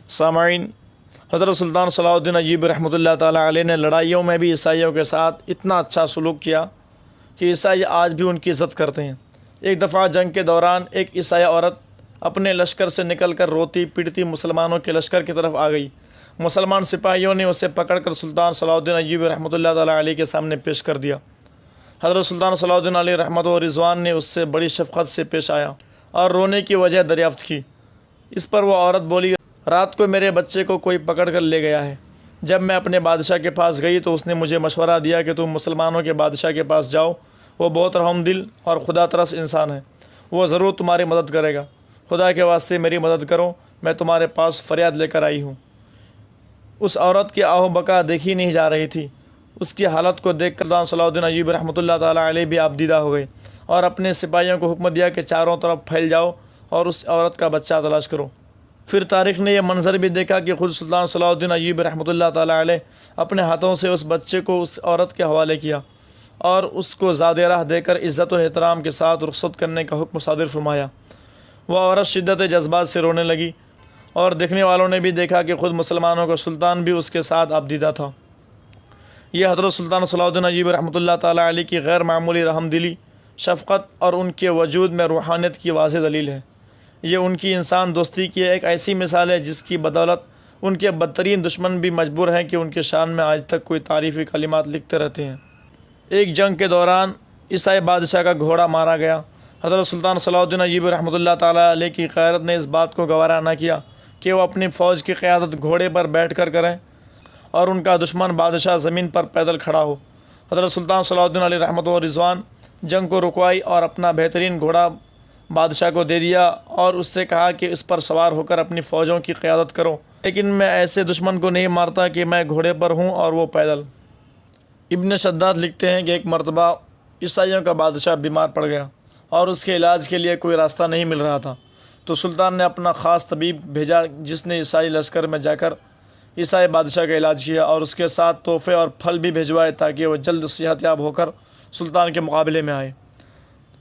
سامعین، حضرت سلطان صلاح الدین ایوبی رحمۃ اللہ تعالیٰ علیہ نے لڑائیوں میں بھی عیسائیوں کے ساتھ اتنا اچھا سلوک کیا کہ عیسائی آج بھی ان کی عزت کرتے ہیں۔ ایک دفعہ جنگ کے دوران ایک عیسائی عورت اپنے لشکر سے نکل کر روتی پیٹتی مسلمانوں کے لشکر کی طرف آ گئی۔ مسلمان سپاہیوں نے اسے پکڑ کر سلطان صلاح الدین ایوبی رحمۃ اللہ تعالیٰ علیہ کے سامنے پیش کر دیا۔ حضرت سلطان صلاح الدین علیہ رحمت و رضوان نے اس سے بڑی شفقت سے پیش آیا اور رونے کی وجہ دریافت کی۔ اس پر وہ عورت بولی، رات کو میرے بچے کو کوئی پکڑ کر لے گیا ہے۔ جب میں اپنے بادشاہ کے پاس گئی تو اس نے مجھے مشورہ دیا کہ تم مسلمانوں کے بادشاہ کے پاس جاؤ، وہ بہت رحم دل اور خدا ترس انسان ہے، وہ ضرور تمہاری مدد کرے گا۔ خدا کے واسطے میری مدد کرو، میں تمہارے پاس فریاد لے کر آئی ہوں۔ اس عورت کی آہ و بکا دیکھی نہیں جا رہی تھی۔ اس کی حالت کو دیکھ کر سلطان صلاح الدین ایوبی رحمۃ اللہ تعالیٰ علیہ بھی آبدیدہ ہو گئے اور اپنے سپاہیوں کو حکم دیا کہ چاروں طرف پھیل جاؤ اور اس عورت کا بچہ تلاش کرو۔ پھر تاریخ نے یہ منظر بھی دیکھا کہ خود سلطان صلاح الدین ایوبی رحمۃ اللہ تعالیٰ علیہ اپنے ہاتھوں سے اس بچے کو اس عورت کے حوالے کیا اور اس کو زاد راہ دے کر عزت و احترام کے ساتھ رخصت کرنے کا حکم صادر فرمایا۔ وہ عورت شدت جذبات سے رونے لگی اور دیکھنے والوں نے بھی دیکھا کہ خود مسلمانوں کا سلطان بھی اس کے ساتھ آبدیدہ تھا۔ یہ حضرت سلطان صلاح الدین ایوبی رحمۃ اللہ تعالیٰ علیہ کی غیر معمولی رحم دلی، شفقت اور ان کے وجود میں روحانیت کی واضح دلیل ہے۔ یہ ان کی انسان دوستی کی ایک ایسی مثال ہے جس کی بدولت ان کے بدترین دشمن بھی مجبور ہیں کہ ان کے شان میں آج تک کوئی تعریفی کلمات لکھتے رہتے ہیں۔ ایک جنگ کے دوران عیسائی بادشاہ کا گھوڑا مارا گیا۔ حضرت سلطان صلاح الدین ایوبی رحمۃ اللہ تعالیٰ علیہ کی غیرت نے اس بات کو گوارا نہ کیا کہ وہ اپنی فوج کی قیادت گھوڑے پر بیٹھ کر کریں اور ان کا دشمن بادشاہ زمین پر پیدل کھڑا ہو۔ حضرت سلطان صلاح الدین علیہ رحمۃ و رضوان جنگ کو رکوائی اور اپنا بہترین گھوڑا بادشاہ کو دے دیا اور اس سے کہا کہ اس پر سوار ہو کر اپنی فوجوں کی قیادت کرو، لیکن میں ایسے دشمن کو نہیں مارتا کہ میں گھوڑے پر ہوں اور وہ پیدل۔ ابن شداد لکھتے ہیں کہ ایک مرتبہ عیسائیوں کا بادشاہ بیمار پڑ گیا اور اس کے علاج کے لیے کوئی راستہ نہیں مل رہا تھا، تو سلطان نے اپنا خاص طبیب بھیجا جس نے عیسائی لشکر میں جا کر عیسائی بادشاہ کا علاج کیا اور اس کے ساتھ تحفے اور پھل بھی بھیجوائے تاکہ وہ جلد صحت یاب ہو کر سلطان کے مقابلے میں آئے۔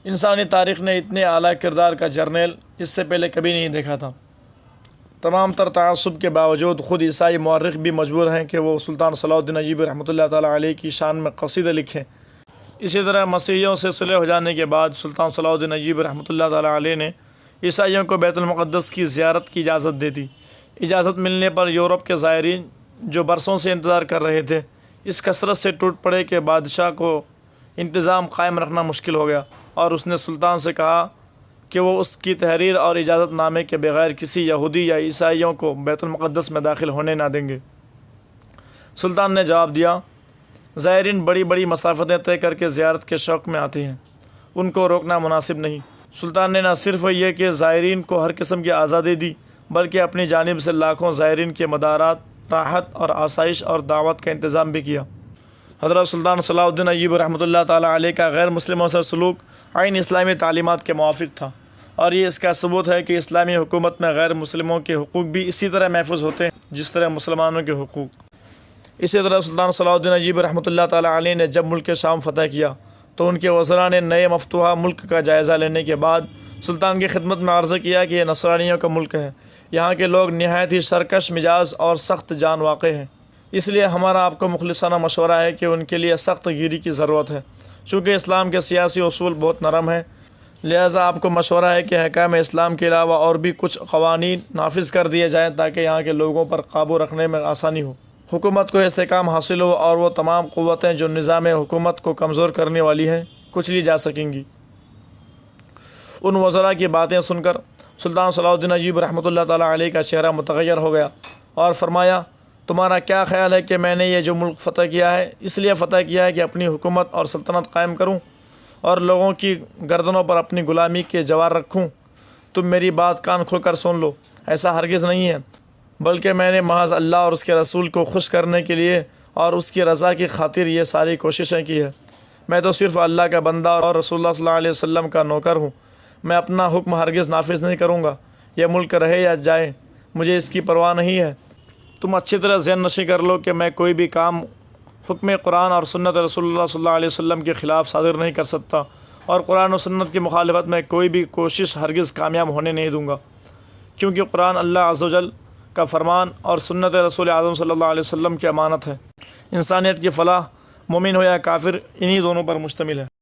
انسانی تاریخ نے اتنے اعلیٰ کردار کا جرنیل اس سے پہلے کبھی نہیں دیکھا تھا۔ تمام تر تعصب کے باوجود خود عیسائی مورخ بھی مجبور ہیں کہ وہ سلطان صلاح الدین ایوبی رحمۃ اللہ تعالیٰ علیہ کی شان میں قصیدے لکھیں۔ اسی طرح مسیحیوں سے صلح ہو جانے کے بعد سلطان صلاح الدین ایوبی رحمۃ اللہ تعالیٰ علیہ نے عیسائیوں کو بیت المقدس کی زیارت کی اجازت دے دی۔ اجازت ملنے پر یورپ کے زائرین جو برسوں سے انتظار کر رہے تھے اس کثرت سے ٹوٹ پڑے کہ بادشاہ کو انتظام قائم رکھنا مشکل ہو گیا اور اس نے سلطان سے کہا کہ وہ اس کی تحریر اور اجازت نامے کے بغیر کسی یہودی یا عیسائیوں کو بیت المقدس میں داخل ہونے نہ دیں گے۔ سلطان نے جواب دیا، زائرین بڑی بڑی مسافتیں طے کر کے زیارت کے شوق میں آتے ہیں، ان کو روکنا مناسب نہیں۔ سلطان نے نہ صرف یہ کہ زائرین کو ہر قسم کی آزادی دی بلکہ اپنی جانب سے لاکھوں زائرین کے مدارات، راحت اور آسائش اور دعوت کا انتظام بھی کیا۔ حضرت سلطان صلاح الدین ایوبی رحمۃ اللہ تعالیٰ علیہ کا غیر مسلموں سے سلوک عین اسلامی تعلیمات کے موافق تھا، اور یہ اس کا ثبوت ہے کہ اسلامی حکومت میں غیر مسلموں کے حقوق بھی اسی طرح محفوظ ہوتے ہیں جس طرح مسلمانوں کے حقوق۔ اسی طرح سلطان صلاح الدین ایوبی رحمۃ اللہ تعالیٰ علیہ نے جب ملک شام فتح کیا تو ان کے وزراء نے نئے مفتوحہ ملک کا جائزہ لینے کے بعد سلطان کی خدمت میں عرض کیا کہ یہ نصرانیوں کا ملک ہے، یہاں کے لوگ نہایت ہی سرکش مزاج اور سخت جان واقع ہیں، اس لیے ہمارا آپ کو مخلصانہ مشورہ ہے کہ ان کے لیے سخت گیری کی ضرورت ہے۔ چونکہ اسلام کے سیاسی اصول بہت نرم ہیں، لہٰذا آپ کو مشورہ ہے کہ حکام اسلام کے علاوہ اور بھی کچھ قوانین نافذ کر دیے جائیں تاکہ یہاں کے لوگوں پر قابو رکھنے میں آسانی ہو، حکومت کو استحکام حاصل ہو اور وہ تمام قوتیں جو نظام حکومت کو کمزور کرنے والی ہیں کچلی جا سکیں گی۔ ان وزراء کی باتیں سن کر سلطان صلاح الدین ایوبی رحمۃ اللہ تعالیٰ علیہ کا چہرہ متغیر ہو گیا اور فرمایا، تمہارا کیا خیال ہے کہ میں نے یہ جو ملک فتح کیا ہے اس لیے فتح کیا ہے کہ اپنی حکومت اور سلطنت قائم کروں اور لوگوں کی گردنوں پر اپنی غلامی کے جوار رکھوں؟ تم میری بات کان کھول کر سن لو، ایسا ہرگز نہیں ہے، بلکہ میں نے محض اللہ اور اس کے رسول کو خوش کرنے کے لیے اور اس کی رضا کی خاطر یہ ساری کوششیں کی ہے۔ میں تو صرف اللہ کا بندہ اور رسول اللہ صلی اللہ علیہ وسلم کا نوکر ہوں، میں اپنا حکم ہرگز نافذ نہیں کروں گا، یہ ملک رہے یا جائے مجھے اس کی پرواہ نہیں ہے۔ تم اچھی طرح ذہن نشی کر لو کہ میں کوئی بھی کام حکم قرآن اور سنت رسول اللہ صلی اللہ علیہ وسلم کے خلاف صادر نہیں کر سکتا، اور قرآن و سنت کی مخالفت میں کوئی بھی کوشش ہرگز کامیاب ہونے نہیں دوں گا، کیونکہ قرآن اللہ عز و جل کا فرمان اور سنت رسول اعظم صلی اللہ علیہ وسلم کی امانت ہے۔ انسانیت کی فلاح مومن ہو یا کافر انہی دونوں پر مشتمل ہے۔